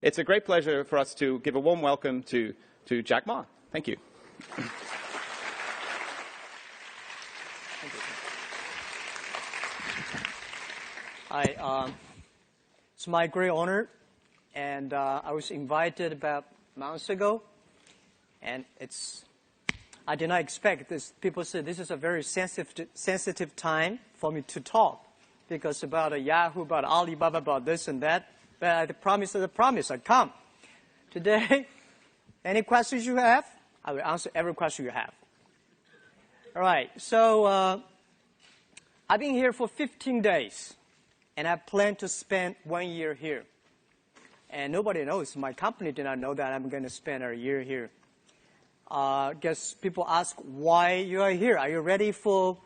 It's a great pleasure for us to give a warm welcome to Jack Ma. Thank you. Hi, it's my great honor, and I was invited about months ago, and I did not expect this. People said this is a very sensitive time for me to talk, because about Yahoo, about Alibaba, about this and that. But I promise I come. Today, any questions you have, I will answer every question you have. All right, so I've been here for 15 days. And I plan to spend 1 year here. And nobody knows. My company did not know that I'm going to spend a year here. Guess people ask why you are here. Are you ready for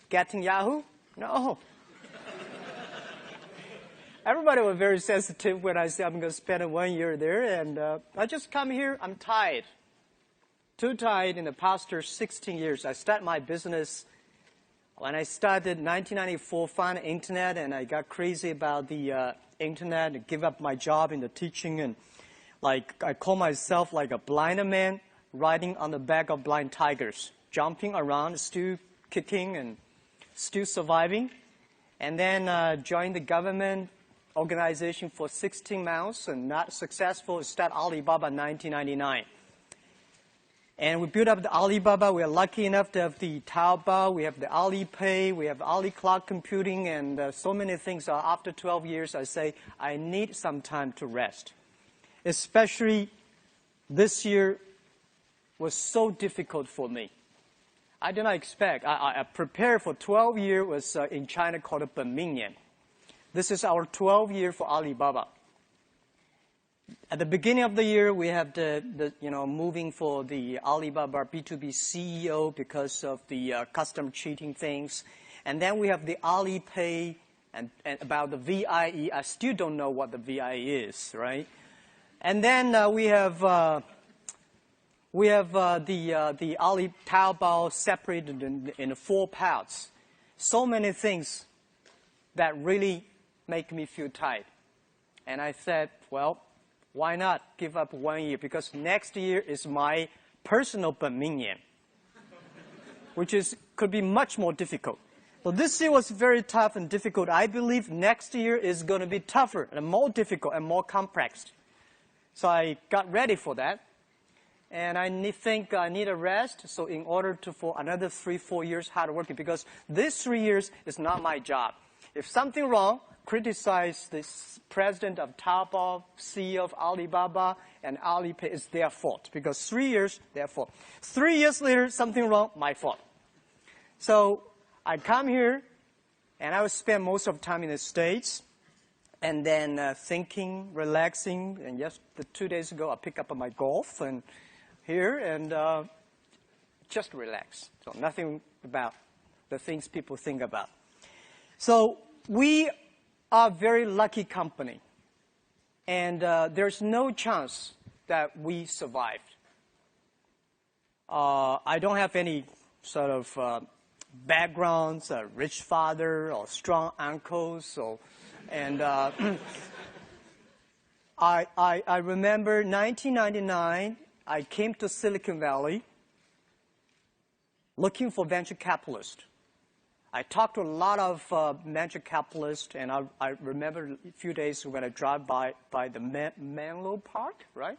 getting Yahoo? No. Everybody was very sensitive when I said I'm going to spend 1 year there. And I just come here. I'm tired. Too tired in the past 16 years. I started my business when I started 1994, found the internet, and I got crazy about the internet and give up my job in the teaching. And like I call myself like a blind man riding on the back of blind tigers, jumping around, still kicking and still surviving. And then joined the government organization for 16 months and not successful. Start Alibaba in 1999. And we built up the Alibaba. We are lucky enough to have the Taobao. We have the Alipay. We have Ali Cloud Computing, and so many things. After 12 years, I say I need some time to rest. Especially this year was so difficult for me. I did not expect. I prepared for 12 years. Was in China called a 本命年. This is our 12th year for Alibaba. At the beginning of the year, we have the moving for the Alibaba B2B CEO because of the custom cheating things. And then we have the Alipay and about the VIE. I still don't know what the VIE is, right? And then we have the Ali Taobao separated in 4 parts. So many things that really make me feel tired. And I said, well, why not give up 1 year? Because next year is my personal 本命年, which could be much more difficult. So this year was very tough and difficult. I believe next year is going to be tougher and more difficult and more complex. So I got ready for that. And I think I need a rest. So in order for another 3-4 years hard working, because these 3 years is not my job. If something wrong, criticize this president of Taobao, CEO of Alibaba, and Alipay. It's their fault, because 3 years, their fault. 3 years later, something wrong, my fault. So I come here, and I will spend most of the time in the States, and then thinking, relaxing. And just 2 days ago, I picked up my golf and here, and just relax. So nothing about the things people think about. So we are a very lucky company, and there's no chance that we survived. I don't have any sort of backgrounds, a rich father or strong uncles, and I remember 1999, I came to Silicon Valley looking for venture capitalists. I talked to a lot of venture capitalists, and I remember a few days when I drive by the Menlo Park, right?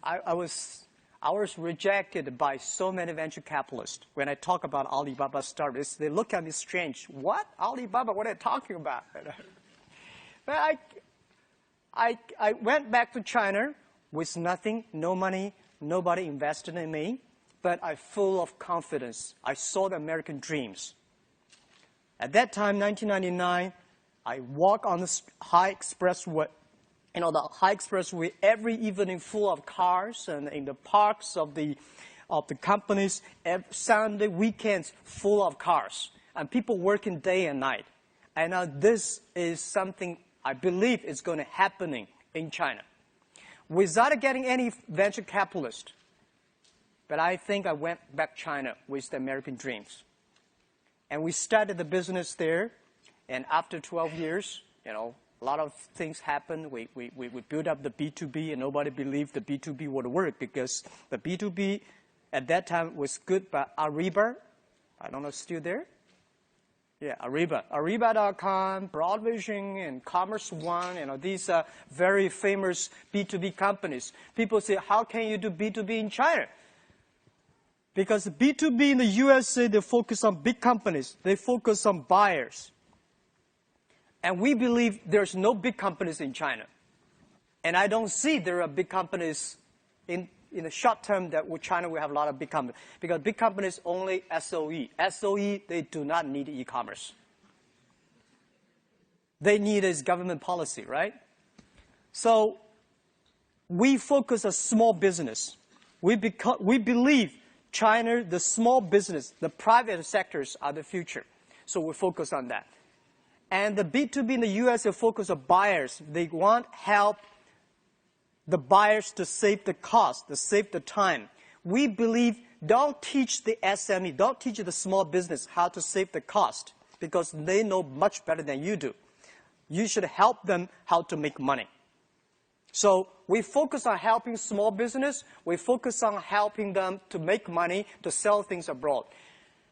I was rejected by so many venture capitalists. When I talk about Alibaba startups, they look at me strange. What? Alibaba? What are you talking about? But I went back to China with nothing, no money, nobody invested in me, but I'm full of confidence. I saw the American dreams. At that time, 1999, I walk on the high expressway, the high expressway every evening full of cars, and in the parks of the companies, every Sunday, weekends full of cars, and people working day and night. And this is something I believe is going to happen in China. Without getting any venture capitalist, but I think I went back to China with the American dreams. And we started the business there, and after 12 years, a lot of things happened. We built up the B2B, and nobody believed the B2B would work because the B2B at that time was good, but Ariba, I don't know, still there? Yeah, Ariba. Ariba.com, Broadvision, and Commerce One, these are very famous B2B companies. People say, how can you do B2B in China? Because B2B in the USA, they focus on big companies. They focus on buyers. And we believe there's no big companies in China. And I don't see there are big companies in the short term that with China we have a lot of big companies. Because big companies only SOE. SOE, they do not need e-commerce. They need is government policy, right? So we focus on small business. We believe China, the small business, the private sectors are the future. So we focus on that. And the B2B in the US, they focus on buyers. They want help the buyers to save the cost, to save the time. We believe don't teach the SME, don't teach the small business how to save the cost because they know much better than you do. You should help them how to make money. So we focus on helping small business. We focus on helping them to make money, to sell things abroad.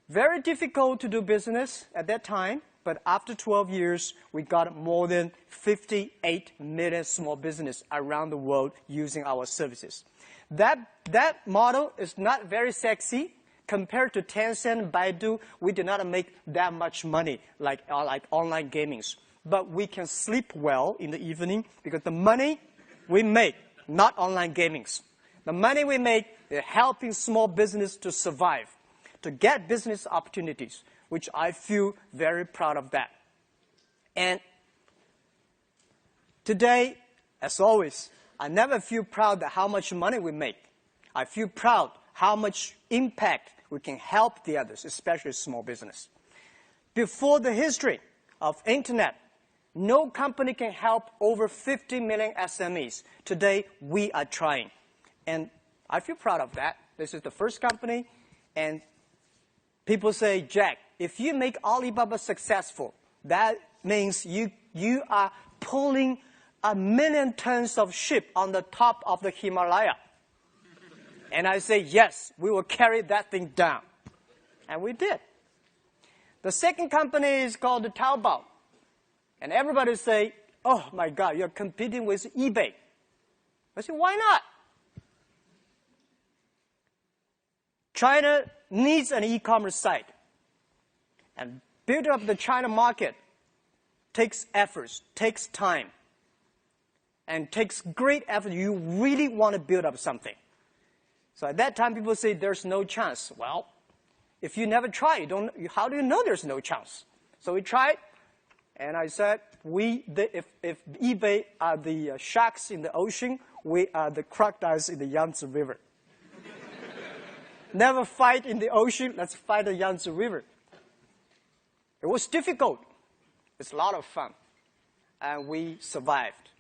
Very difficult to do business at that time. But after 12 years, we got more than 58 million small businesses around the world using our services. That model is not very sexy. Compared to Tencent and Baidu, we do not make that much money like online gamings. But we can sleep well in the evening because the money we make, not online gamings. The money we make is helping small business to survive, to get business opportunities, which I feel very proud of that. And today, as always, I never feel proud of how much money we make. I feel proud how much impact we can help the others, especially small business. Before the history of internet, no company can help over 50 million SMEs. Today, we are trying. And I feel proud of that. This is the first company. And people say, Jack, if you make Alibaba successful, that means you are pulling 1 million tons of ship on the top of the Himalaya. And I say, yes, we will carry that thing down. And we did. The second company is called Taobao. And everybody say, oh my God, you're competing with eBay. I say, why not? China needs an e-commerce site. And building up the China market takes efforts, takes time, and takes great effort. You really want to build up something. So at that time, people say there's no chance. Well, if you never try, how do you know there's no chance? So we tried, and I said, if eBay are the sharks in the ocean, we are the crocodiles in the Yangtze River. Never fight in the ocean, let's fight the Yangtze River. It was difficult. It's a lot of fun. And we survived.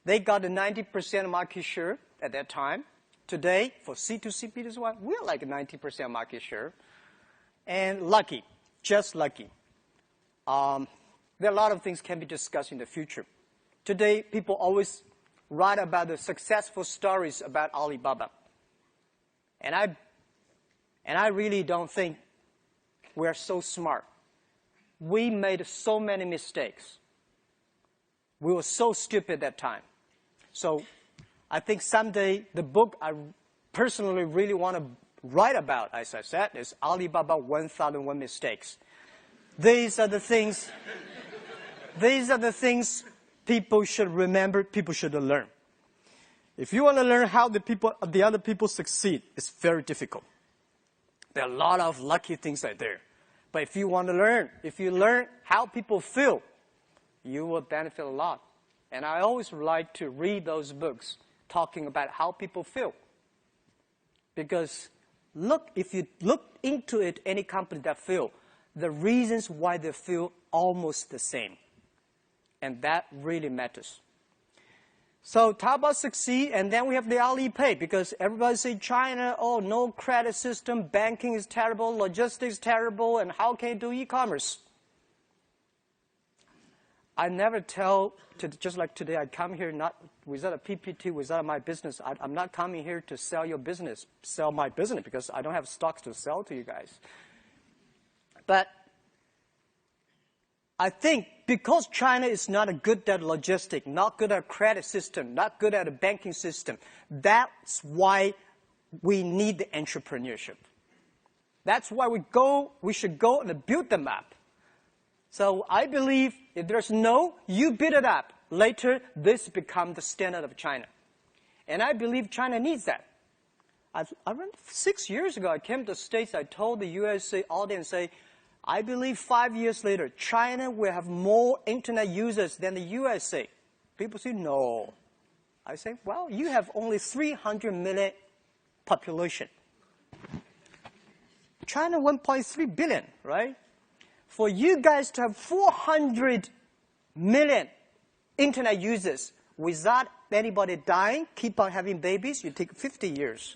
They got a 90% market share at that time. Today, for C2C, B2C, we're like a 90% market share. And lucky, just lucky. There are a lot of things can be discussed in the future. Today, people always write about the successful stories about Alibaba. And I really don't think we're so smart. We made so many mistakes. We were so stupid at that time. So I think someday the book I personally really want to write about, as I said, is Alibaba 1001 Mistakes. These are the things people should remember, people should learn. If you want to learn how the other people succeed, it's very difficult. There are a lot of lucky things out there. But if you want to learn, if you learn how people feel, you will benefit a lot. And I always like to read those books talking about how people feel. Because if you look into it, any company that feel, the reasons why they feel almost the same. And that really matters. So Taobao succeed, and then we have the Alipay, because everybody say China, oh, no credit system, banking is terrible, logistics terrible, and how can you do e-commerce? I never tell, just like today, I come here not without a PPT, without my business. I'm not coming here to sell your business, sell my business, because I don't have stocks to sell to you guys. But I think because China is not good at logistics, not good at credit system, not good at a banking system, that's why we need the entrepreneurship. That's why we should go and build them up. So I believe if there's no, you build it up. Later, this becomes the standard of China. And I believe China needs that. I remember 6 years ago, I came to the States, I told the USA audience, I believe 5 years later, China will have more internet users than the USA. People say, no. I say, well, you have only 300 million population. China 1.3 billion, right? For you guys to have 400 million internet users without anybody dying, keep on having babies, you take 50 years.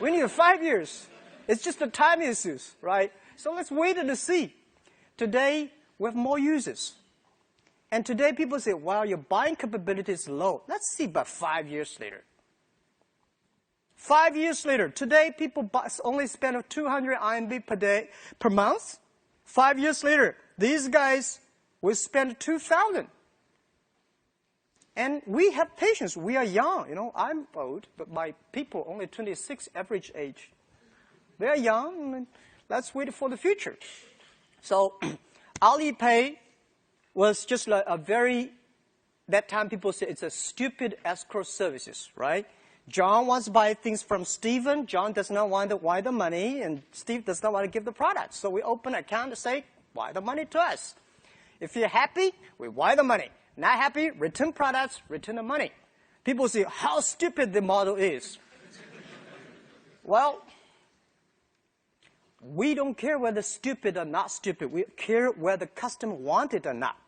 We need 5 years. It's just the time issues, right? So let's wait and see. Today, we have more users. And today, people say, well, your buying capability is low. Let's see about 5 years later. 5 years later, today, people only spend 200 RMB per month. 5 years later, these guys will spend 2,000. And we have patience. We are young. You know, I'm old, but my people only 26 average age. They're young, and let's wait for the future. So Alipay was just like a very, that time people say it's a stupid escrow services, right? John wants to buy things from Stephen. John does not want to wire the money, and Steve does not want to give the product. So we open an account and say, wire the money to us. If you're happy, we wire the money. Not happy, return products, return the money. People say how stupid the model is. Well, we don't care whether stupid or not stupid. We care whether the customer want it or not.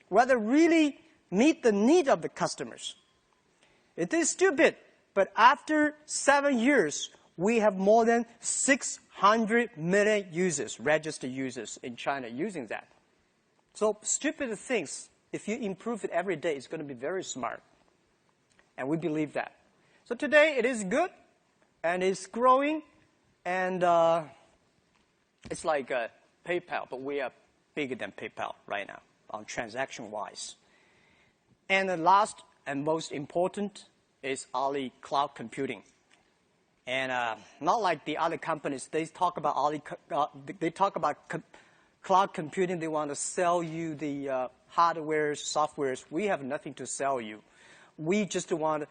Whether really meet the need of the customers. It is stupid, but after 7 years, we have more than 600 million users, registered users in China using that. So stupid things, if you improve it every day, it's going to be very smart. And we believe that. So today it is good, and it's growing, and it's like PayPal, but we are bigger than PayPal right now on transaction-wise. And the last and most important is Ali Cloud Computing. And not like the other companies, they talk about cloud computing. They want to sell you the hardware, softwares. We have nothing to sell you. We just want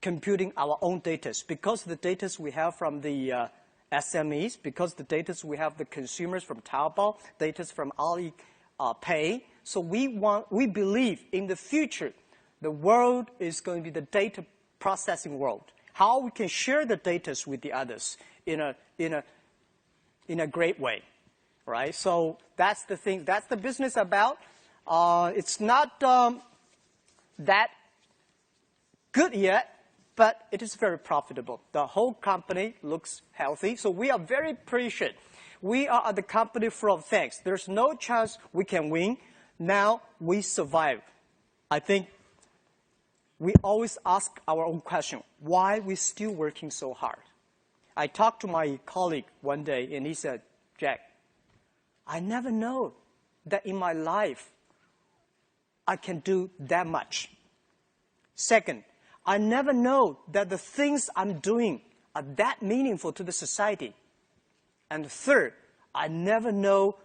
computing our own data. Because the data we have from the SMEs, because the data we have the consumers from Taobao, data from Alipay. So we believe in the future, the world is going to be the data processing world. How we can share the data with the others in a great way, right? So that's the thing. That's the business about. It's not that good yet, but it is very profitable. The whole company looks healthy, so we are very patient. We are the company full of thanks. There's no chance we can win. Now we survive. I think we always ask our own question, why are we still working so hard? I talked to my colleague one day, and he said, Jack, I never know that in my life I can do that much. Second, I never know that the things I'm doing are that meaningful to the society. And third, I never know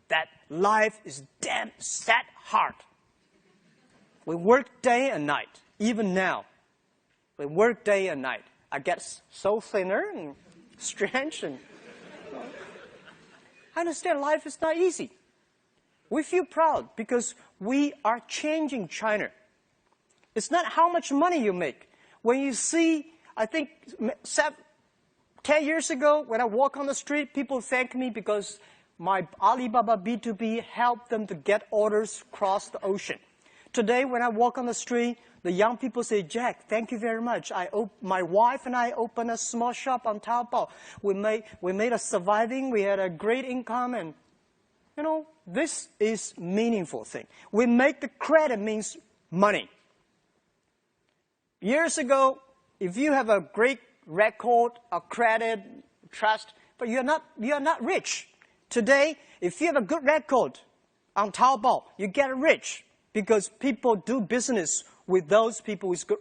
that life is damn that hard. We work day and night, even now. We work day and night. I get so thinner and strange. And I understand life is not easy. We feel proud because we are changing China. It's not how much money you make. When you see, I think 10 years ago, when I walk on the street, people thank me because my Alibaba B2B helped them to get orders across the ocean. Today, when I walk on the street, the young people say, Jack, thank you very much. My wife and I opened a small shop on Taobao. We made a surviving. We had a great income. And this is meaningful thing. We make the credit means money. Years ago, if you have a great record, a credit, trust, but you are not rich. Today, if you have a good record on Taobao, you get rich because people do business with those people with good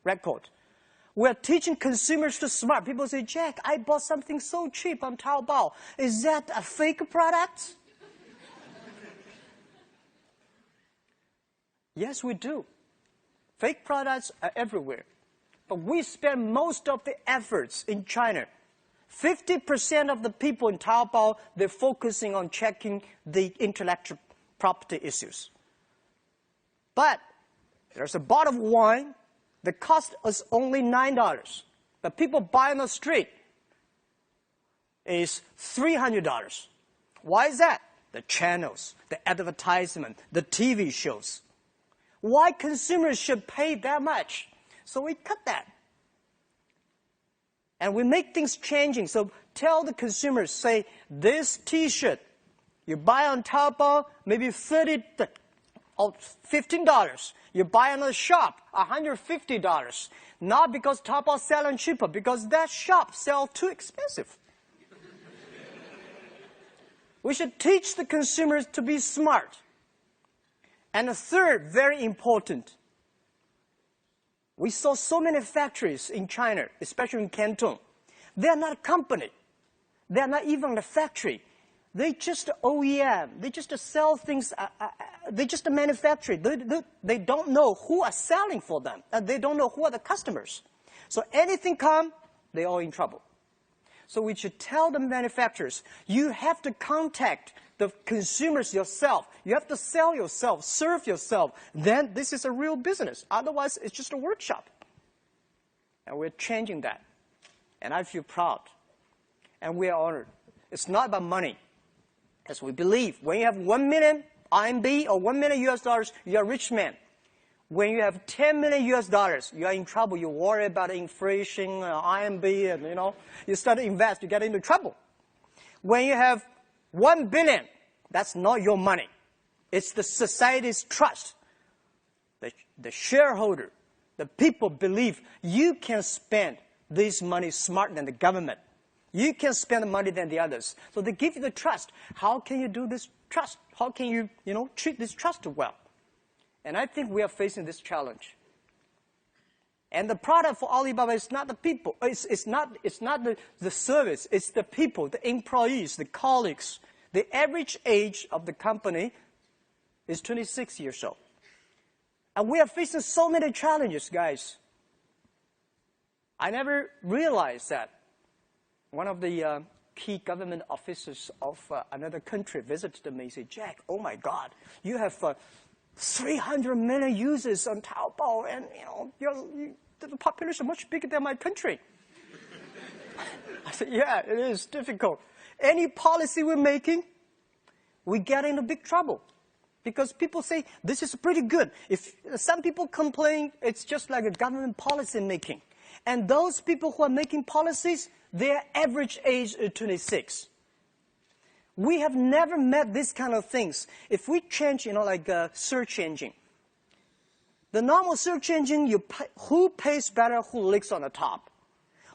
record. We're teaching consumers to smart. People say, Jack, I bought something so cheap on Taobao. Is that a fake product? Yes, we do. Fake products are everywhere. But we spend most of the efforts in China. 50% of the people in Taobao, they're focusing on checking the intellectual property issues. But there's a bottle of wine that costs us only $9. But people buy on the street is $300. Why is that? The channels, the advertisement, the TV shows. Why consumers should pay that much? So we cut that. And we make things changing. So tell the consumers, say, this T-shirt, you buy on Taobao, maybe $30 or $15. You buy on a shop, $150. Not because Taobao is selling cheaper, because that shop sells too expensive. We should teach the consumers to be smart. And the third, very important, we saw so many factories in China, especially in Canton. They are not a company. They are not even a factory. They just OEM. They just sell things. They just manufacture. They don't know who are selling for them. They don't know who are the customers. So anything come, they're all in trouble. So we should tell the manufacturers, you have to contact the consumers yourself. You have to sell yourself, serve yourself. Then this is a real business. Otherwise, it's just a workshop. And we're changing that. And I feel proud. And we are honored. It's not about money. As we believe, when you have 1 million RMB or $1 million US, you're a rich man. When you have 10 million US dollars, you are in trouble. You worry about inflation, RMB, and you start to invest, you get into trouble. When you have 1 billion, that's not your money. It's the society's trust. The shareholder, the people believe you can spend this money smarter than the government. You can spend the money than the others. So they give you the trust. How can you do this trust? How can you, treat this trust well? And I think we are facing this challenge. And the product for Alibaba is not the people. It's not the service. It's the people, the employees, the colleagues. The average age of the company is 26 years old. And we are facing so many challenges, guys. I never realized that. One of the key government officers of another country visited me and said, Jack, oh my God, you have 300 million users on Taobao, and the population is much bigger than my country. I said, yeah, it is difficult. Any policy we're making, we get into big trouble. Because people say, this is pretty good. If some people complain, it's just like a government policy making. And those people who are making policies, their average age is 26. We have never met these kind of things. If we change, like a search engine, the normal search engine, who pays better, who licks on the top.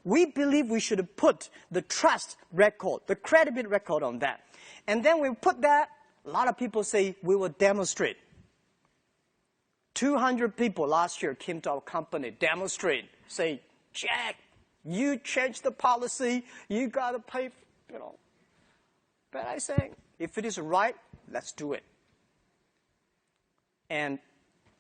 We believe we should put the trust record, the credibility record on that. And then we put that, a lot of people say we will demonstrate. 200 people last year came to our company, demonstrate, say, Jack, you changed the policy, you got to pay, But I say, if it is right, let's do it. And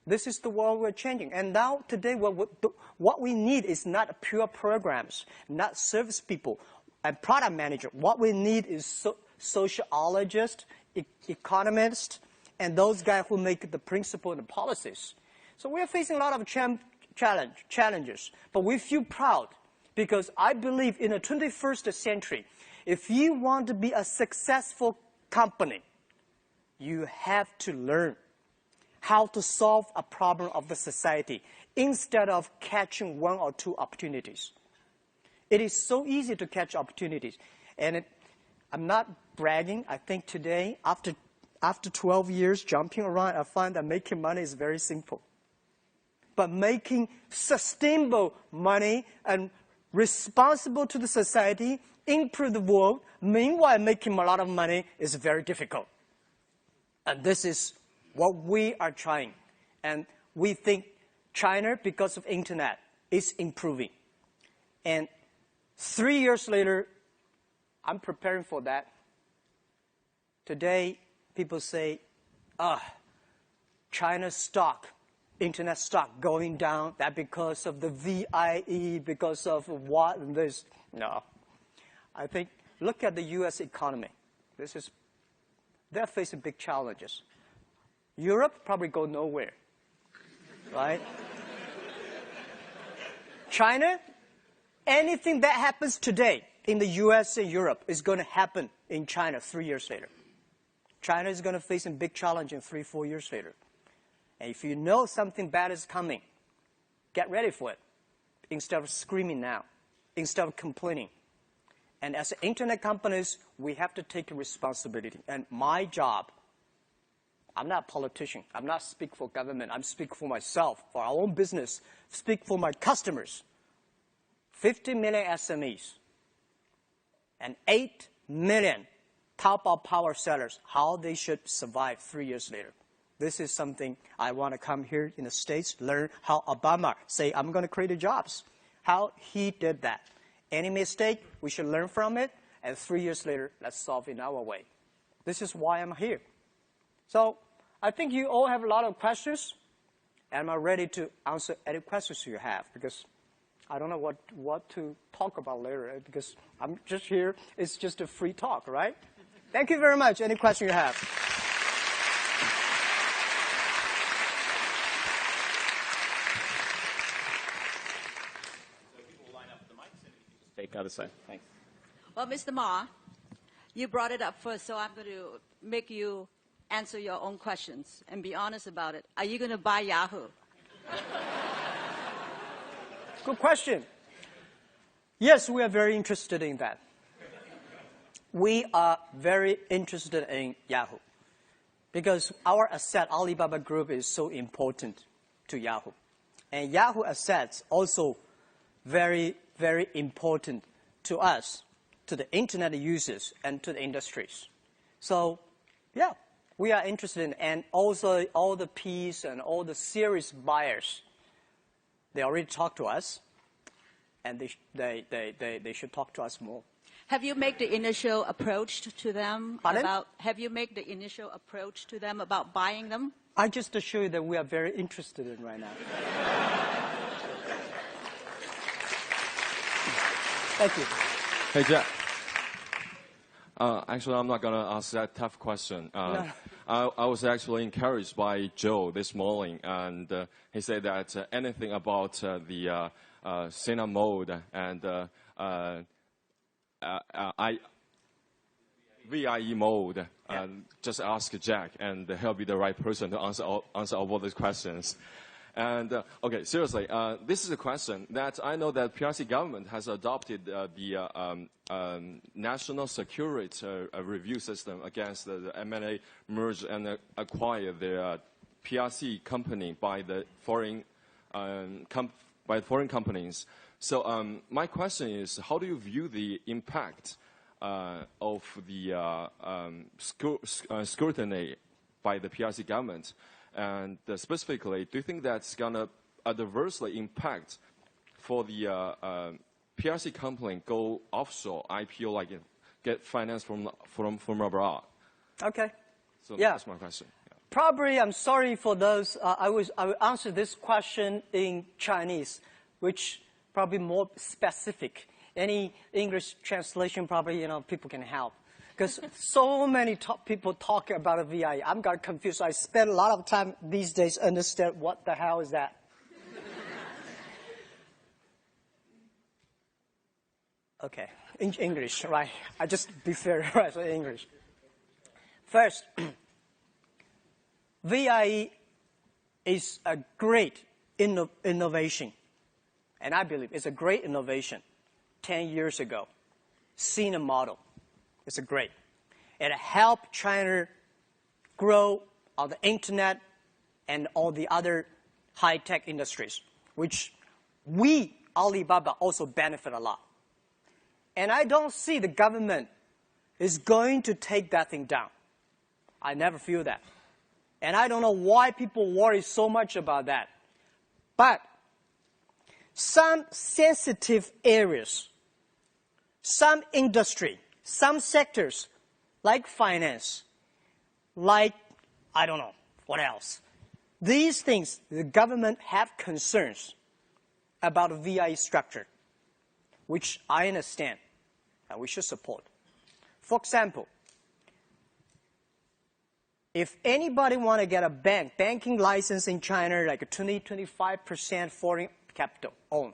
this is the world we're changing. And now, today, what we need is not pure programs, not service people and product manager. What we need is sociologists, economists, and those guys who make the principle and the policies. So we're facing a lot of challenges, but we feel proud because I believe in the 21st century, if you want to be a successful company, you have to learn how to solve a problem of the society instead of catching one or two opportunities. It is so easy to catch opportunities. And I'm not bragging. I think today, after 12 years jumping around, I find that making money is very simple. But making sustainable money and responsible to the society, improve the world, meanwhile making a lot of money is very difficult. And this is what we are trying. And we think China, because of internet, is improving. And 3 years later, I'm preparing for that. Today, people say, China's stock, internet stock going down, that because of the VIE, because of what and this. No. I think, look at the U.S. economy. They're facing big challenges. Europe probably go nowhere, right? China, anything that happens today in the U.S. and Europe is going to happen in China 3 years later. China is going to face a big challenge in 3-4 years later. And if you know something bad is coming, get ready for it. Instead of screaming now, instead of complaining. And as internet companies, we have to take responsibility. And my job, I'm not a politician. I'm not speaking for government. I'm speaking for myself, for our own business, speak for my customers. 50 million SMEs and 8 million Taobao power sellers, how they should survive 3 years later. This is something I want to come here in the States, learn how Obama say, I'm going to create jobs, how he did that. Any mistake, we should learn from it, and 3 years later, let's solve it in our way. This is why I'm here. So I think you all have a lot of questions, and I'm ready to answer any questions you have, because I don't know what to talk about later, because I'm just here. It's just a free talk, right? Thank you very much. Any question you have? Take other side. Thanks. Well, Mr. Ma, you brought it up first, so I'm going to make you answer your own questions and be honest about it. Are you going to buy Yahoo? Good question. Yes, we are very interested in that. We are very interested in Yahoo because our asset, Alibaba Group, is so important to Yahoo. And Yahoo assets also very, very important to us, to the internet users, and to the industries. So, yeah, we are interested in, and also all the Ps and all the serious buyers, they already talk to us, and they should talk to us more. Have you made the initial approach to them? Pardon? Have you made the initial approach to them about buying them? I just assure you that we are very interested in right now. Thank you. Hey, Jack. Actually, I'm not going to ask that tough question. No. I was actually encouraged by Joe this morning, and he said that anything about the cinema mode and VIE mode, just ask Jack, and he'll be the right person to answer all these questions. And, okay, seriously, this is a question that I know that PRC government has adopted the national security review system against the M&A merge and acquire the PRC company by the foreign companies. So my question is, how do you view the impact of the scrutiny by the PRC government? And specifically, do you think that's going to adversely impact for the PRC company go offshore, IPO, like get finance from abroad? Okay. So yeah. That's my question. Yeah. Probably, I'm sorry for those. I will answer this question in Chinese, which probably more specific. Any English translation, probably, people can help. Because so many people talk about a VIE. I'm got confused. I spend a lot of time these days understand what the hell is that. Okay, in English, right? I just be fair, right? So English. First, VIE is a great innovation. And I believe it's a great innovation 10 years ago. Seen a model. It's a great. It helped China grow on the internet and all the other high-tech industries, which we, Alibaba, also benefit a lot. And I don't see the government is going to take that thing down. I never feel that. And I don't know why people worry so much about that. But some sensitive areas, some industry, some sectors, like finance, like, I don't know, what else? These things, the government have concerns about VIE structure, which I understand and we should support. For example, if anybody want to get a banking license in China, like a 20-25% foreign capital owned,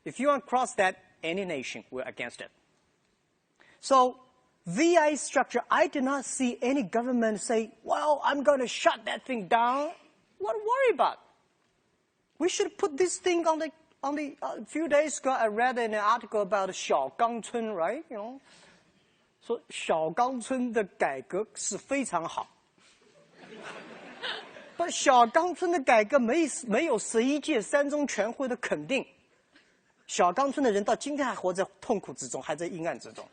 if you want to cross that, any nation, we're against it. So VIE structure, I did not see any government say, well, I'm going to shut that thing down. What to worry about? We should put this thing on the a few days ago, I read an article about 小岗村, right? You know, 说小岗村的改革是非常好。但小岗村的改革没有11届三中全会的肯定，小岗村的人到今天还活在痛苦之中，还在阴暗之中。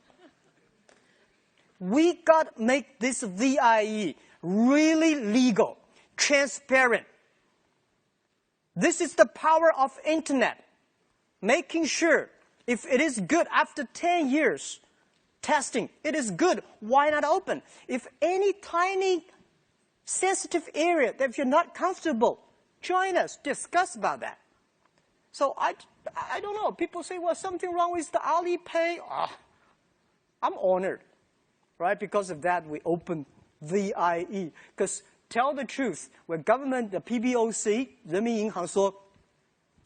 We got to make this VIE really legal, transparent. This is the power of internet. Making sure if it is good after 10 years testing, it is good, why not open? If any tiny sensitive area that if you're not comfortable, join us, discuss about that. So I don't know. People say, well, something wrong with the Alipay. I'm honored, right? Because of that, we opened VIE. Because tell the truth, when government, the PBOC, 人民银行说,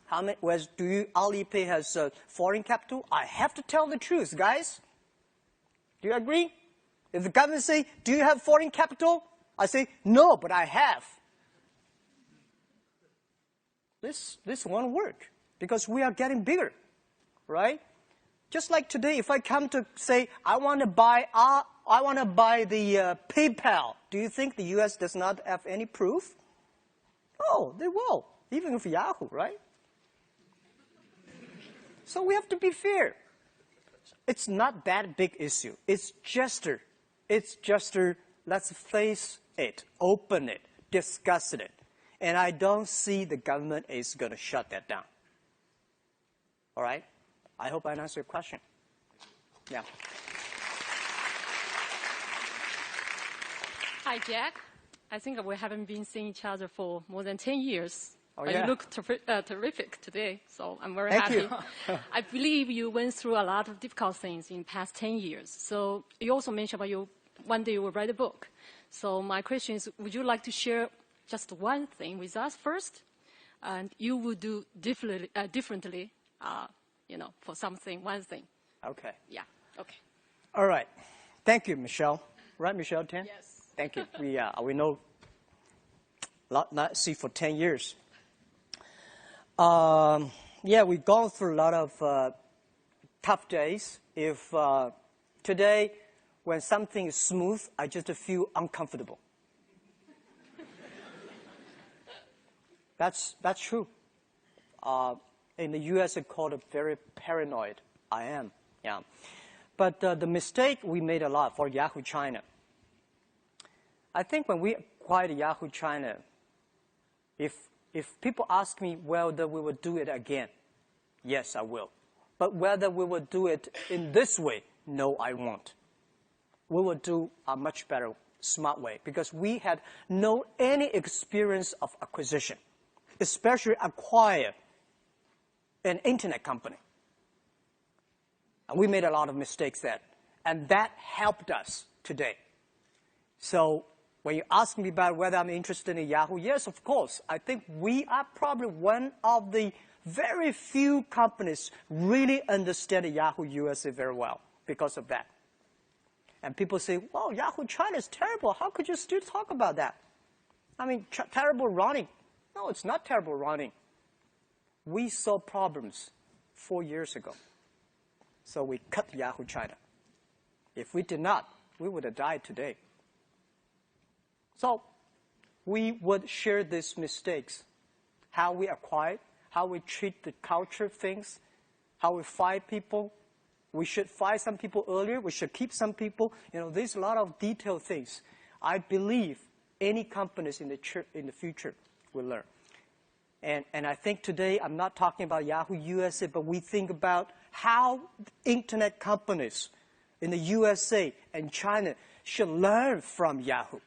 how many, do you, Alipay has foreign capital? I have to tell the truth, guys. Do you agree? If the government say, do you have foreign capital? I say, no, but I have. This won't work because we are getting bigger, right? Just like today, if I come to say, I want to buy the PayPal, do you think the U.S. does not have any proof? Oh, they will, even with Yahoo, right? So we have to be fair. It's not that big issue. It's just let's face it, open it, discuss it. And I don't see the government is going to shut that down. All right? I hope I answered your question. Yeah. Hi, Jack. I think we haven't been seeing each other for more than 10 years. Oh, but yeah. You look terrific today, so I'm very Thank happy. you. I believe you went through a lot of difficult things in the past 10 years. So you also mentioned about one day you will write a book. So my question is, would you like to share just one thing with us first? And you would do differently, for something, one thing. Okay. Yeah, okay. All right. Thank you, Michelle. Right, Michelle, 10? Yes. Thank you. We know not see for 10 years. We've gone through a lot of tough days. If today, when something is smooth, I just feel uncomfortable. That's true. In the U.S., it's called very paranoid. I am, yeah. But the mistake we made a lot for Yahoo China. I think when we acquired Yahoo China, if people ask me whether we will do it again, yes, I will. But whether we will do it in this way, no, I won't. We will do a much better, smart way because we had no any experience of acquisition, especially acquire an internet company. And we made a lot of mistakes then. And that helped us today. So when you ask me about whether I'm interested in Yahoo, yes, of course. I think we are probably one of the very few companies really understand Yahoo USA very well because of that. And people say, well, Yahoo China is terrible. How could you still talk about that? I mean, terrible running. No, it's not terrible running. We saw problems 4 years ago. So we cut Yahoo China. If we did not, we would have died today. So we would share these mistakes, how we acquire, how we treat the culture things, how we fire people. We should fire some people earlier. We should keep some people. There's a lot of detailed things. I believe any companies in the future will learn. And I think today I'm not talking about Yahoo USA, but we think about how internet companies in the USA and China should learn from Yahoo.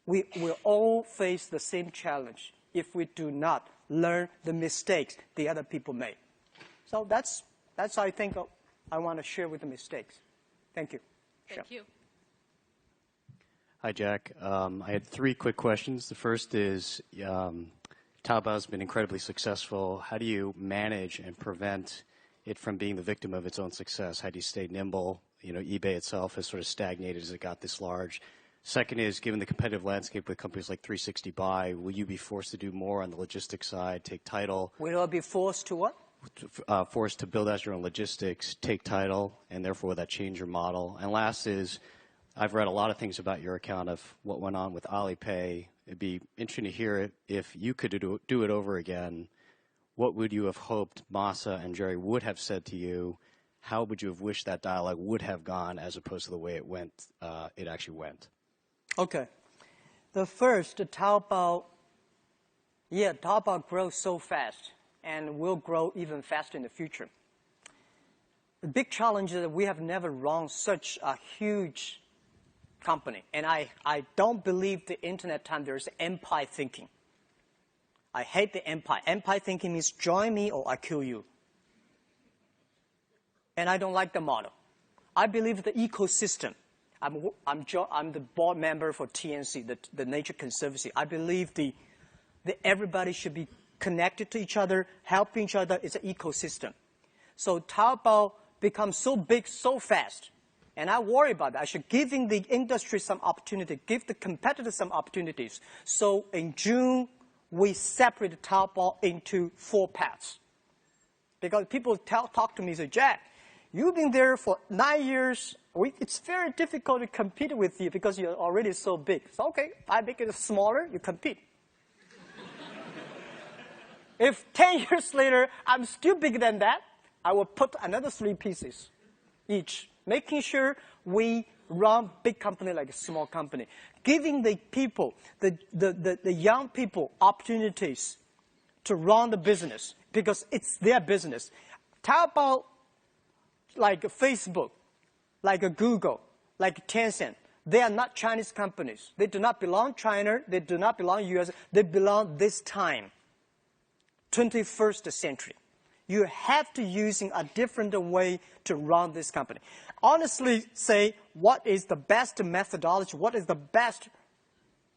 We will all face the same challenge if we do not learn the mistakes the other people made. So that's I think I want to share with the mistakes. Thank you. Thank you. Hi, Jack. I had 3 quick questions. The first is, Taobao's been incredibly successful. How do you manage and prevent it from being the victim of its own success? How do you stay nimble? eBay itself has sort of stagnated as it got this large. Second is, given the competitive landscape with companies like 360 Buy, will you be forced to do more on the logistics side, take title? Will I be forced to what? Forced to build out your own logistics, take title, and therefore will that change your model? And last is, I've read a lot of things about your account of what went on with Alipay. It'd be interesting to hear it. If you could do it over again, what would you have hoped Masa and Jerry would have said to you? How would you have wished that dialogue would have gone as opposed to the way it actually went? Okay. The first, Taobao grows so fast and will grow even faster in the future. The big challenge is that we have never run such a huge company. And I don't believe the internet time there's empire thinking. I hate the empire. Empire thinking means join me or I kill you. And I don't like the model. I believe the ecosystem. I'm the board member for TNC, the Nature Conservancy. I believe that everybody should be connected to each other, helping each other. It's an ecosystem. So Taobao becomes so big so fast. And I worry about that. I should giving the industry some opportunity, give the competitors some opportunities. So in June, we separated Taobao into 4 paths. Because people talk to me and say, Jack, you've been there for 9 years. It's very difficult to compete with you because you're already so big. So, okay, I make it smaller, you compete. If 10 years later, I'm still bigger than that, I will put another 3 pieces each, making sure we run big company like a small company, giving the people, the young people opportunities to run the business because it's their business. Taobao, like Facebook, like Google, like Tencent, they are not Chinese companies. They do not belong to China. They do not belong to US. They belong this time, 21st century. You have to using a different way to run this company. Honestly say, what is the best methodology? What is the best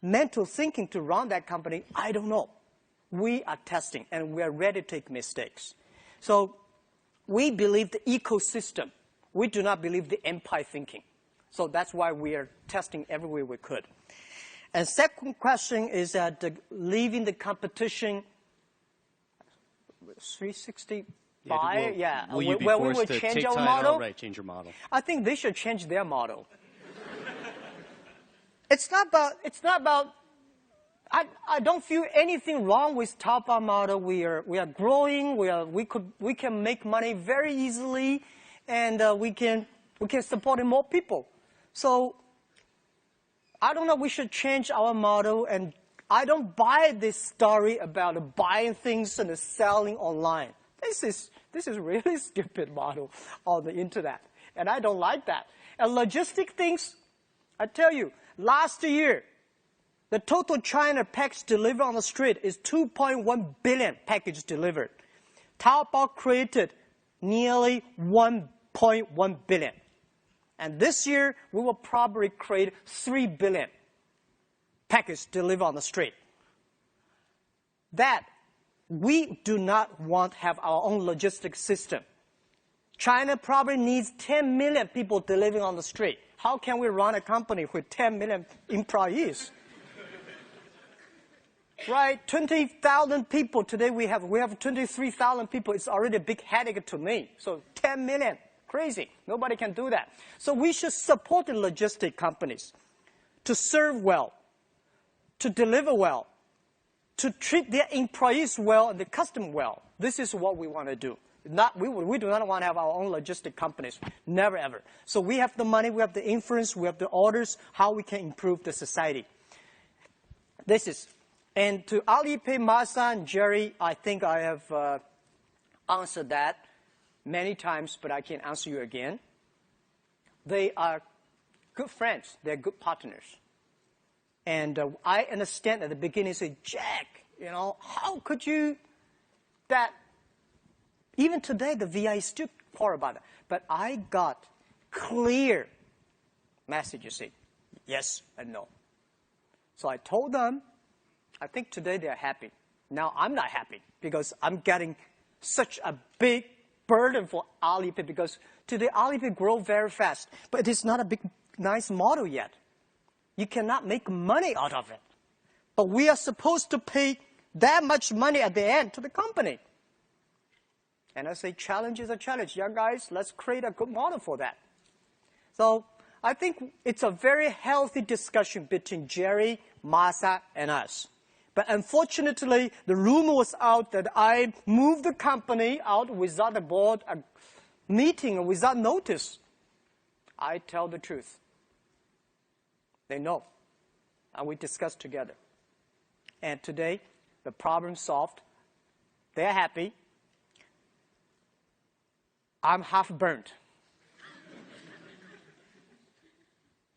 mental thinking to run that company? I don't know. We are testing, and we are ready to take mistakes. So we believe the ecosystem. We do not believe the empire thinking. So that's why we are testing every way we could. And second question is that leaving the competition 360 Buy, will you be where forced we would to change take our title? model? Right, change your model. I think they should change their model. It's not about. I don't feel anything wrong with Taobao model. We are growing. We can make money very easily, and we can support more people. So I don't know. We should change our model, and I don't buy this story about buying things and selling online. This is really stupid model on the internet, and I don't like that. And logistic things, I tell you, last year, the total China package delivered on the street is 2.1 billion packages delivered. Taobao created nearly 1.1 billion. And this year, we will probably create 3 billion packages delivered on the street. That we do not want to have our own logistics system. China probably needs 10 million people living on the street. How can we run a company with 10 million employees? Right, 20,000 people. Today we have 23,000 people. It's already a big headache to me. So 10 million. Crazy. Nobody can do that. So we should support the logistic companies to serve well, to deliver well, to treat their employees well and the customer well. This is what we want to do. We do not want to have our own logistic companies. Never, ever. So we have the money, we have the influence, we have the orders, how we can improve the society. This is. And to Alipay, Masa, and Jerry, I think I have answered that many times, but I can answer you again. They are good friends. They're good partners. And I understand at the beginning, say, Jack, how could you that? Even today, the VI is still poor about it. But I got clear messages saying yes and no. So I told them, I think today they're happy. Now I'm not happy because I'm getting such a big burden for Alipay because today Alipay grow very fast. But it is not a big, nice model yet. You cannot make money out of it. But we are supposed to pay that much money at the end to the company. And I say, challenge is a challenge. Young guys, let's create a good model for that. So I think it's a very healthy discussion between Jerry, Masa, and us. But unfortunately, the rumor was out that I moved the company out without a board meeting or without notice. I tell the truth. They know. And we discussed together. And today, the problem solved. They're happy. I'm half burnt.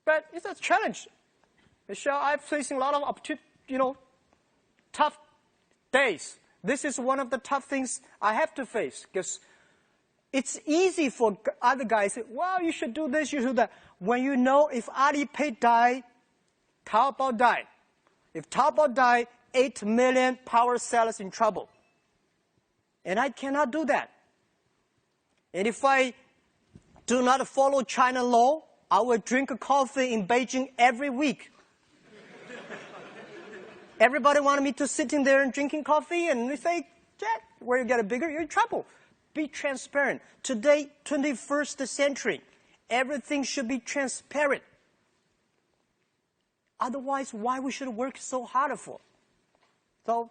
But it's a challenge. Michelle, I'm facing a lot of tough days. This is one of the tough things I have to face because it's easy for other guys to say, well, you should do this, you should do that. When you know if Alipay died, Taobao died. If Taobao died, 8 million power sellers in trouble. And I cannot do that. And if I do not follow China law, I will drink a coffee in Beijing every week. Everybody wanted me to sit in there and drinking coffee, and they say, Jack, where you get bigger, you're in trouble. Be transparent. Today, 21st century, everything should be transparent. Otherwise, why we should work so hard for? So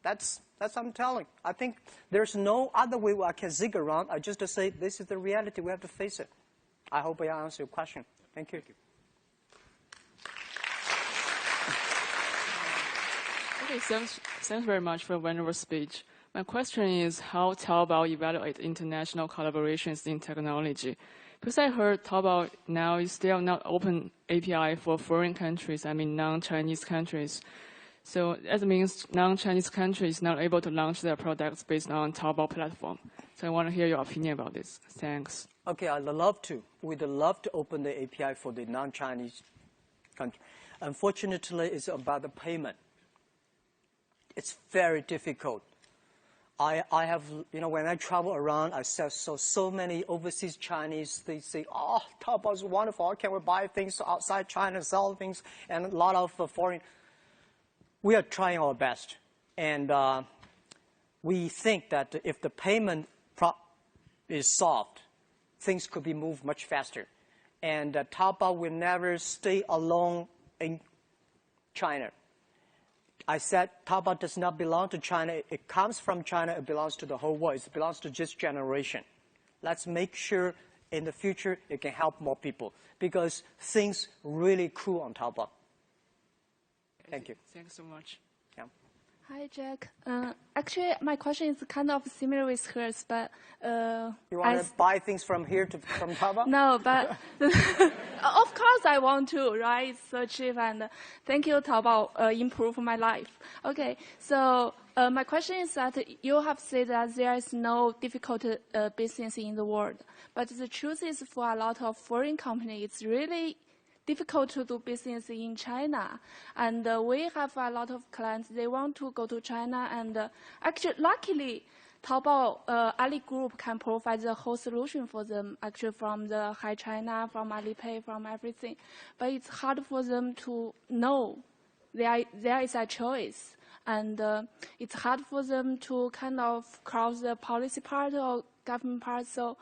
that's what I'm telling. I think there's no other way I can zig around. I just say this is the reality. We have to face it. I hope I answered your question. Thank you. Okay, thanks very much for a wonderful speech. My question is how Taobao evaluates international collaborations in technology. Because I heard Taobao now is still not open API for foreign countries, non-Chinese countries. So that means non-Chinese countries not able to launch their products based on Taobao platform. So I want to hear your opinion about this. Thanks. Okay, I'd love to. We'd love to open the API for the non-Chinese country. Unfortunately, it's about the payment. It's very difficult. I have, when I travel around, I saw so many overseas Chinese, they say, oh, Taobao is wonderful. How can we buy things outside China, sell things, and a lot of foreign. We are trying our best. And we think that if the payment is solved, things could be moved much faster. And Taobao will never stay alone in China. I said Taobao does not belong to China. It comes from China. It belongs to the whole world. It belongs to this generation. Let's make sure in the future it can help more people because things really cool on Taobao. Thank you. Thanks so much. Yeah. Hi, Jack. Actually, my question is kind of similar with hers, but you want to buy things from here from Taobao? No, but of course I want to, right? It's so cheap, and thank you, Taobao, improve my life. Okay, so my question is that you have said that there is no difficult business in the world, but the truth is for a lot of foreign companies, it's really difficult to do business in China. And we have a lot of clients, they want to go to China. And actually, luckily, Taobao, Ali Group can provide the whole solution for them, actually from the Hi China, from Alipay, from everything. But it's hard for them to know there is a choice. And it's hard for them to kind of cross the policy part or government part. So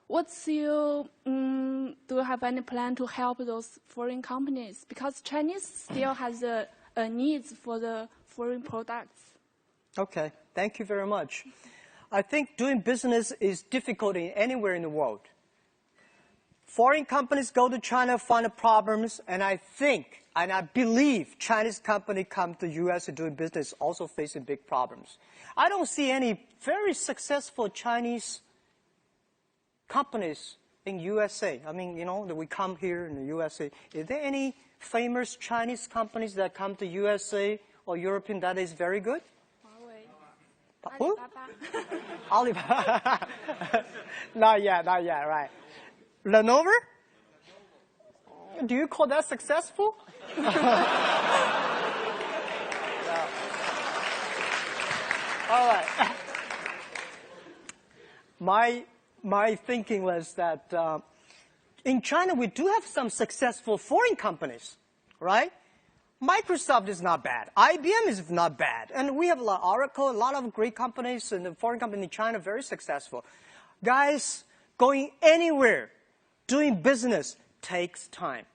what's your, do you have any plan to help those foreign companies? Because Chinese still has a needs for the foreign products. Okay, thank you very much. I think doing business is difficult anywhere in the world. Foreign companies go to China, find the problems, and I think, and I believe Chinese companies come to the U.S. and doing business also facing big problems. I don't see any very successful Chinese companies in USA. I mean, that we come here in the USA. Is there any famous Chinese companies that come to USA or European that is very good? Who? Alibaba. Not yet, right. Lenovo? Do you call that successful? No. All right. My thinking was that in China we do have some successful foreign companies, right? Microsoft is not bad. IBM is not bad. And we have a lot of Oracle, a lot of great companies, and the foreign company in China very successful. Guys, going anywhere, doing business takes time.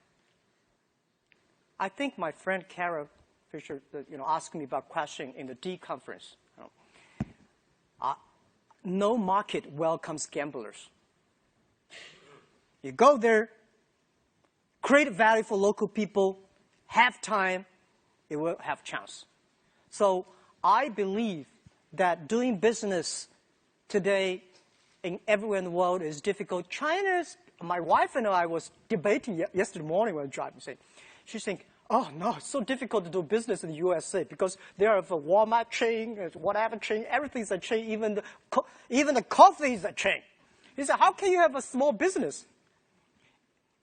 I think my friend Kara Fisher, asked me about question in the D conference. No market welcomes gamblers. You go there, create value for local people, have time, it will have chance. So I believe that doing business today everywhere in the world is difficult. My wife and I was debating yesterday morning when we were driving. She's saying, oh no, it's so difficult to do business in the USA because there is a Walmart chain, whatever chain, everything's a chain, even the coffee is a chain. He said, how can you have a small business?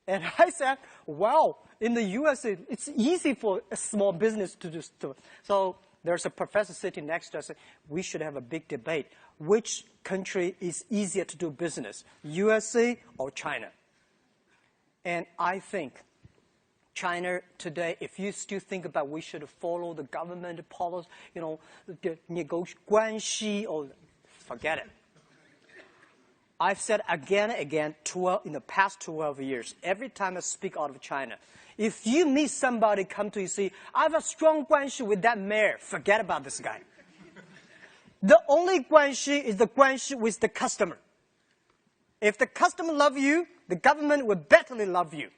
And I said, well, in the USA, it's easy for a small business to do. So there's a professor sitting next to us. We should have a big debate. Which country is easier to do business, USA or China? And I think China today, if you still think about we should follow the government policy, the negotiation, or forget it. I've said again and again in the past 12 years, every time I speak out of China, if you meet somebody come to you say, I have a strong guanxi with that mayor, forget about this guy. The only guanxi is the guanxi with the customer. If the customer loves you, the government will better love you.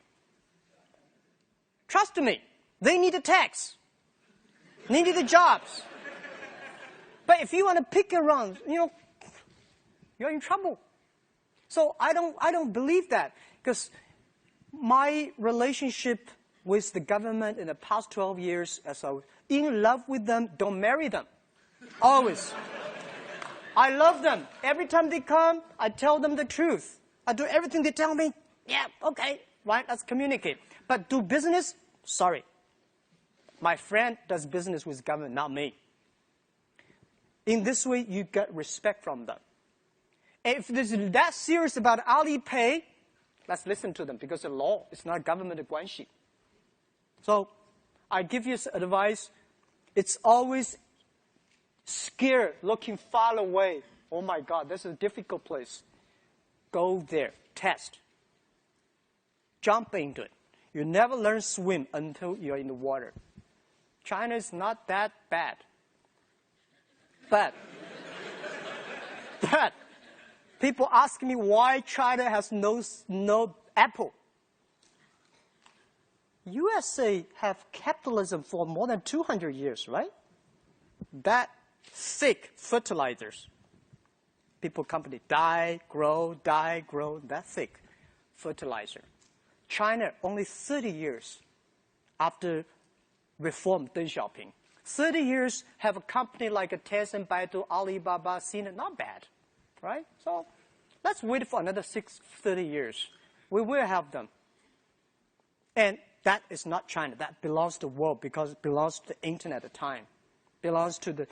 Trust me, they need a tax. They need the jobs. But if you want to pick around, you're in trouble. So I don't believe that, because my relationship with the government in the past 12 years, as I was in love with them, don't marry them. Always. I love them. Every time they come, I tell them the truth. I do everything they tell me. Yeah, okay, right, let's communicate. But do business? Sorry. My friend does business with government, not me. In this way, you get respect from them. If this is that serious about Alipay, let's listen to them, because the law is not government guanxi. So I give you advice. It's always scared, looking far away. Oh my God, this is a difficult place. Go there, test. Jump into it. You never learn swim until you're in the water. China is not that bad. But people ask me why China has no Apple. USA have capitalism for more than 200 years, right? That thick fertilizers. People, company die, grow, that thick fertilizer. China, only 30 years after reform Deng Xiaoping. 30 years have a company like a Tencent, Baidu, Alibaba, Sina, not bad, right? So let's wait for another 30 years. We will have them. And that is not China. That belongs to the world, because it belongs to the internet at the time. It belongs to the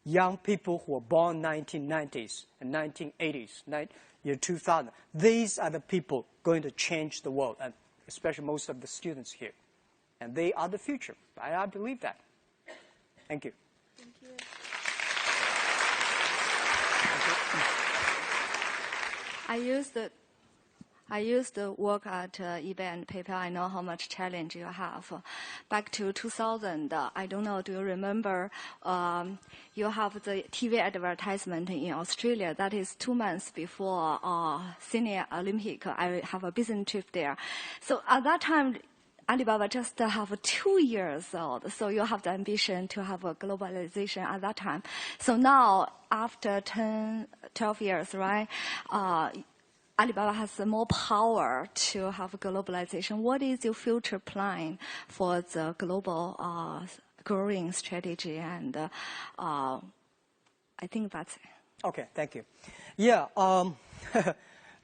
young people who were born 1990s and 1980s, year 2000. These are the people going to change the world, and especially most of the students here. And they are the future. I believe that. Thank you. Thank you. I use the I used to work at eBay and PayPal. I know how much challenge you have. Back to 2000, I don't know, do you remember, you have the TV advertisement in Australia. That is 2 months before Sydney Olympic. I have a business trip there. So at that time, Alibaba just have 2 years old, so you have the ambition to have a globalization at that time. So now, after 12 years, right, Alibaba has more power to have globalization. What is your future plan for the global growing strategy? And I think that's it. Okay, thank you. Yeah,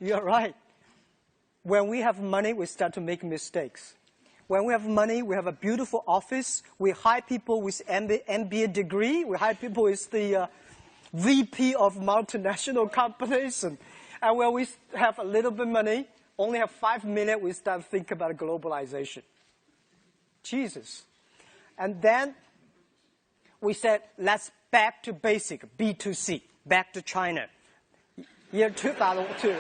you're right. When we have money, we start to make mistakes. When we have money, we have a beautiful office. We hire people with MBA degree. We hire people with the VP of multinational companies. And when we have a little bit of money, only have 5 million, we start to think about globalization. Jesus. And then we said, let's back to basic, B2C, back to China. Year 2002.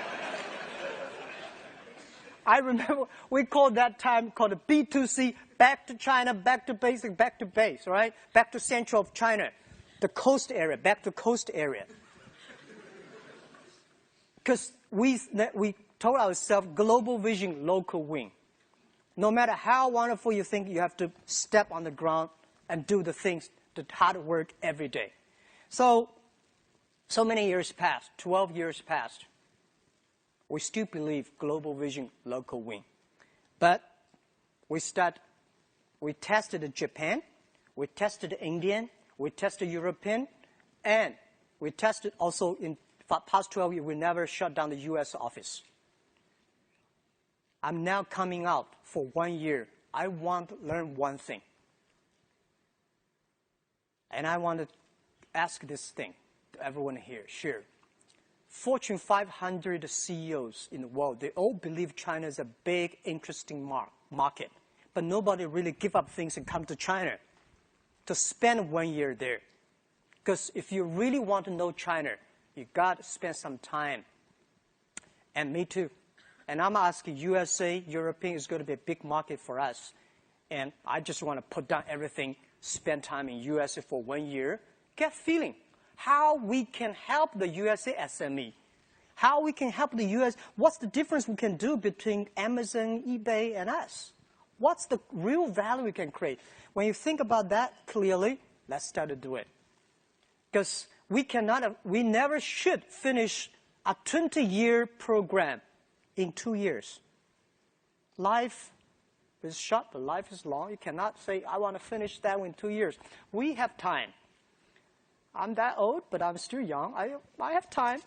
I remember we called that time called B2C, back to China, back to basic, back to base, right? Back to central of China, the coast area, back to coast area. Because we told ourselves, global vision, local win. No matter how wonderful you think, you have to step on the ground and do the things, the hard work every day. So many years passed, 12 years passed. We still believe global vision, local win. But we tested Japan, we tested Indian, we tested European, and we tested also in past 12 years, we never shut down the US office. I'm now coming out for 1 year. I want to learn one thing. And I want to ask this thing to everyone here, sure. Fortune 500 CEOs in the world, they all believe China is a big, interesting market. But nobody really give up things and come to China to spend 1 year there. Because if you really want to know China, you got to spend some time. And me too. And I'm asking USA, European is going to be a big market for us. And I just want to put down everything, spend time in USA for 1 year, get feeling how we can help the USA SME, how we can help the US, what's the difference we can do between Amazon, eBay, and us? What's the real value we can create? When you think about that clearly, let's start to do it. Because we never should finish a 20-year program in 2 years. Life is short, but life is long. You cannot say, I want to finish that in 2 years. We have time. I'm that old, but I'm still young. I have time.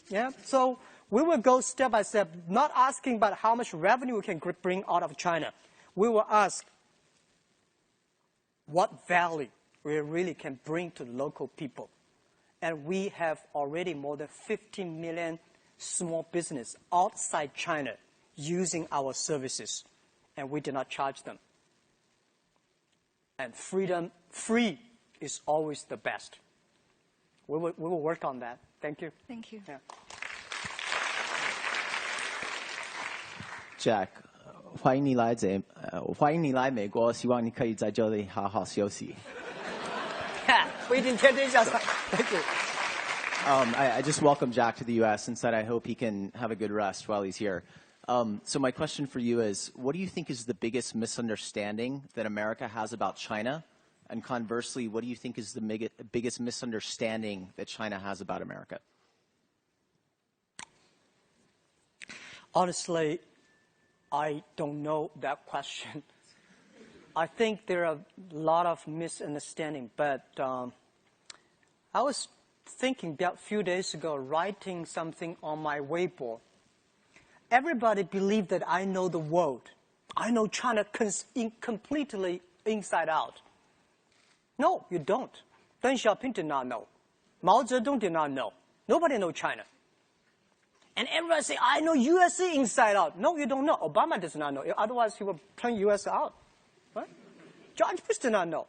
Yeah. So we will go step by step, not asking about how much revenue we can bring out of China. We will ask what value we really can bring to local people. And we have already more than 15 million small business outside China using our services, and we do not charge them. And free is always the best. We will work on that. Thank you. Thank you. Yeah. Jack, 欢迎你来美国，希望你可以在这里好好休息。不一定天天想。Thank you. I just welcomed Jack to the U.S. and said I hope he can have a good rest while he's here. So my question for you is, what do you think is the biggest misunderstanding that America has about China? And conversely, what do you think is the biggest misunderstanding that China has about America? Honestly, I don't know that question. I think there are a lot of misunderstanding, but I was thinking a few days ago, writing something on my Weibo. Everybody believes that I know the world. I know China completely inside out. No, you don't. Deng Xiaoping did not know. Mao Zedong did not know. Nobody knows China. And everybody say, I know USA inside out. No, you don't know. Obama does not know. Otherwise, he would turn US out. Right? George Bush did not know.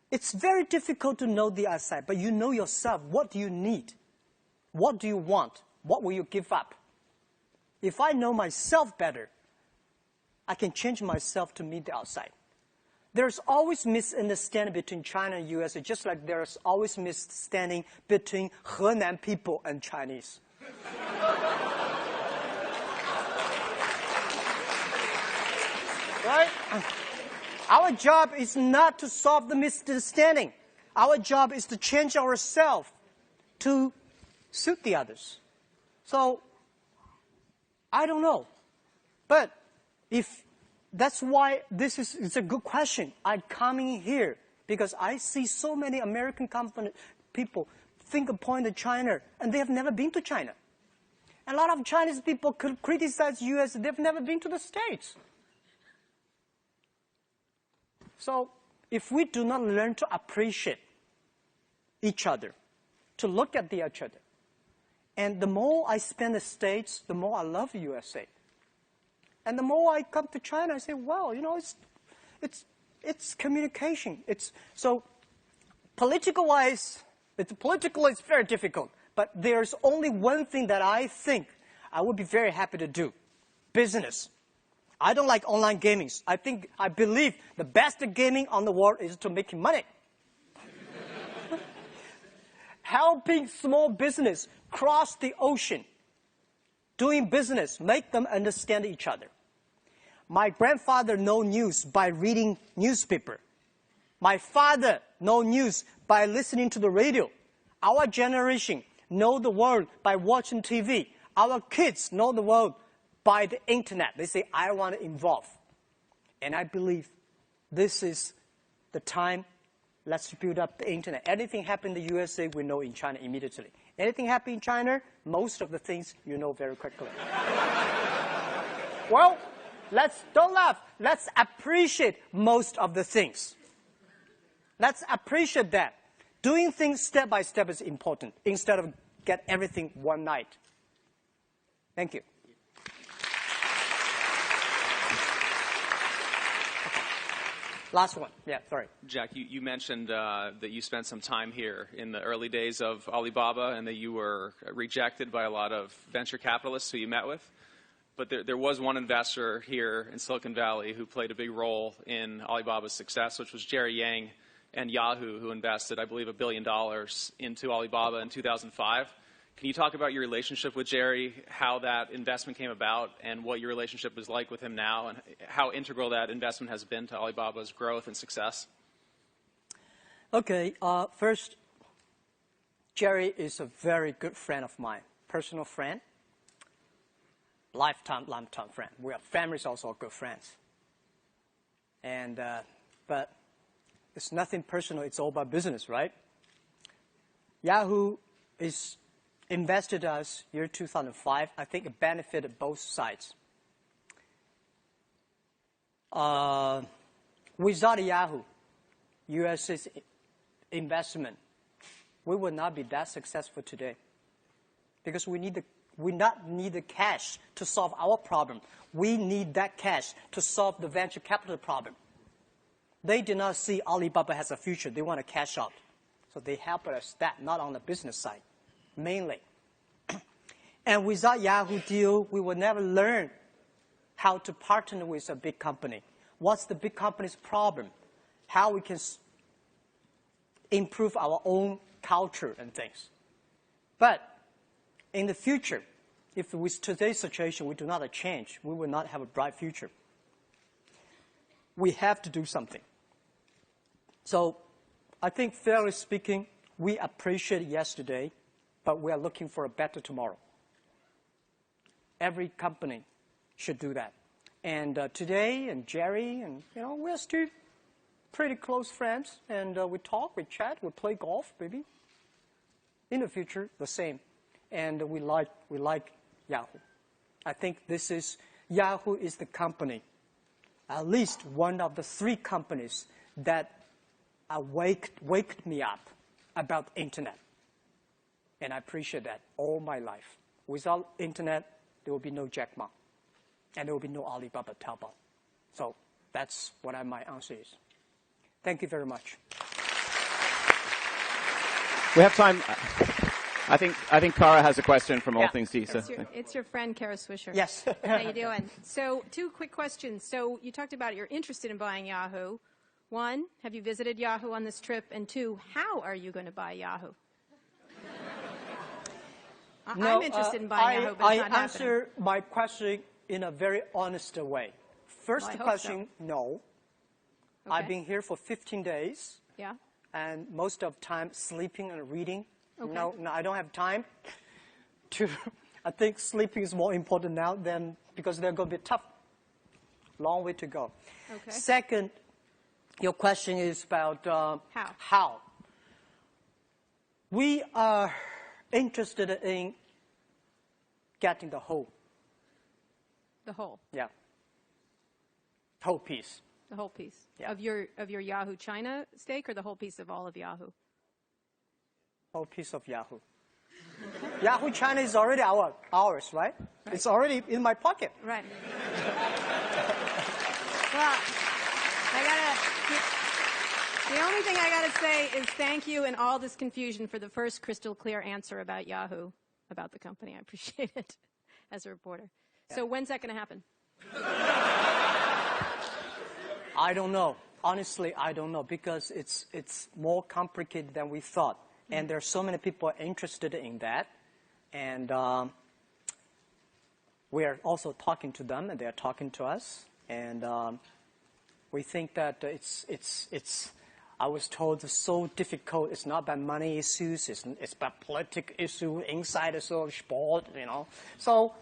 It's very difficult to know the outside, but you know yourself. What do you need? What do you want? What will you give up? If I know myself better, I can change myself to meet the outside. There's always misunderstanding between China and US, just like there's always misunderstanding between Henan people and Chinese. Right? Our job is not to solve the misunderstanding. Our job is to change ourselves to suit the others. So, I don't know. But if that's why it's a good question. I'm coming here because I see so many American people finger point at China, and they have never been to China. A lot of Chinese people could criticize US. They've never been to the States. So if we do not learn to appreciate each other, to look at each other, and the more I spend the States, the more I love USA. And the more I come to China, I say, wow, you know, it's communication. So political-wise, politically it's very difficult. But there's only one thing that I think I would be very happy to do: business. I don't like online gaming. I believe the best gaming on the world is to make money. Helping small business cross the ocean, doing business, make them understand each other. My grandfather know news by reading newspaper. My father know news by listening to the radio. Our generation know the world by watching TV. Our kids know the world by the internet. They say, I want to involve. And I believe this is the time. Let's build up the internet. Anything happen in the USA, we know in China immediately. Anything happen in China, most of the things you know very quickly. Well, don't laugh. Let's appreciate most of the things. Let's appreciate that. Doing things step by step is important instead of get everything one night. Thank you. Last one. Yeah, sorry. Jack, you mentioned that you spent some time here in the early days of Alibaba and that you were rejected by a lot of venture capitalists who you met with. But there was one investor here in Silicon Valley who played a big role in Alibaba's success, which was Jerry Yang and Yahoo, who invested, I believe, $1 billion into Alibaba in 2005. Can you talk about your relationship with Jerry, how that investment came about, and what your relationship is like with him now, and how integral that investment has been to Alibaba's growth and success? Okay, first, Jerry is a very good friend of mine, personal friend, lifetime friend. We are families also good friends. And, but it's nothing personal, it's all about business, right? Yahoo is invested us year 2005. I think it benefited both sides. Without Yahoo, US's investment, we would not be that successful today. Because we not need the cash to solve our problem. We need that cash to solve the venture capital problem. They did not see Alibaba has a future. They want to cash out. So they help us that, not on the business side. Mainly. And without Yahoo deal, we would never learn how to partner with a big company. What's the big company's problem? How we can improve our own culture and things. But in the future, if with today's situation we do not change, we will not have a bright future. We have to do something. So I think, fairly speaking, we appreciate yesterday, but we are looking for a better tomorrow. Every company should do that. And today, and Jerry, and we're still pretty close friends. And we talk, we chat, we play golf, maybe. In the future, the same. And we like Yahoo. I think Yahoo is the company, at least one of the 3 companies that waked me up about internet. And I appreciate that all my life. Without internet, there will be no Jack Ma. And there will be no Alibaba Taobao. So that's what my answer is. Thank you very much. We have time. I think Kara has a question from All Things D. So. It's your friend, Kara Swisher. Yes. How you doing? So 2 quick questions. So you talked about you're interested in buying Yahoo. 1, have you visited Yahoo on this trip? And 2, how are you going to buy Yahoo? No, I'm interested in buying Yahoo, but it's not I answer my question in a very honest way. First question, no. Okay. I've been here for 15 days. Yeah. And most of the time sleeping and reading. Okay. No, I don't have time to. I think sleeping is more important now than because they're going to be tough. Long way to go. Okay. Second, your question is about how. We are interested in getting the whole. The whole. Yeah. Whole piece. The whole piece. Yeah. Of your Yahoo China stake, or the whole piece of all of Yahoo? Whole piece of Yahoo. Yahoo China is already ours, right? It's already in my pocket. Right. Well, the only thing I gotta say is thank you in all this confusion for the first crystal clear answer about Yahoo, about the company. I appreciate it as a reporter. Yeah. So when's that gonna happen? I don't know. Honestly, I don't know because it's more complicated than we thought. And there are so many people interested in that. And we are also talking to them, and they are talking to us. And we think that it's I was told it's so difficult. It's not about money issues. It's about political issues, inside of sport, you know. So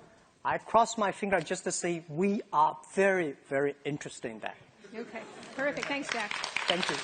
I cross my finger just to say we are very, very interested in that. Okay. Terrific. Thanks, Jack. Thank you.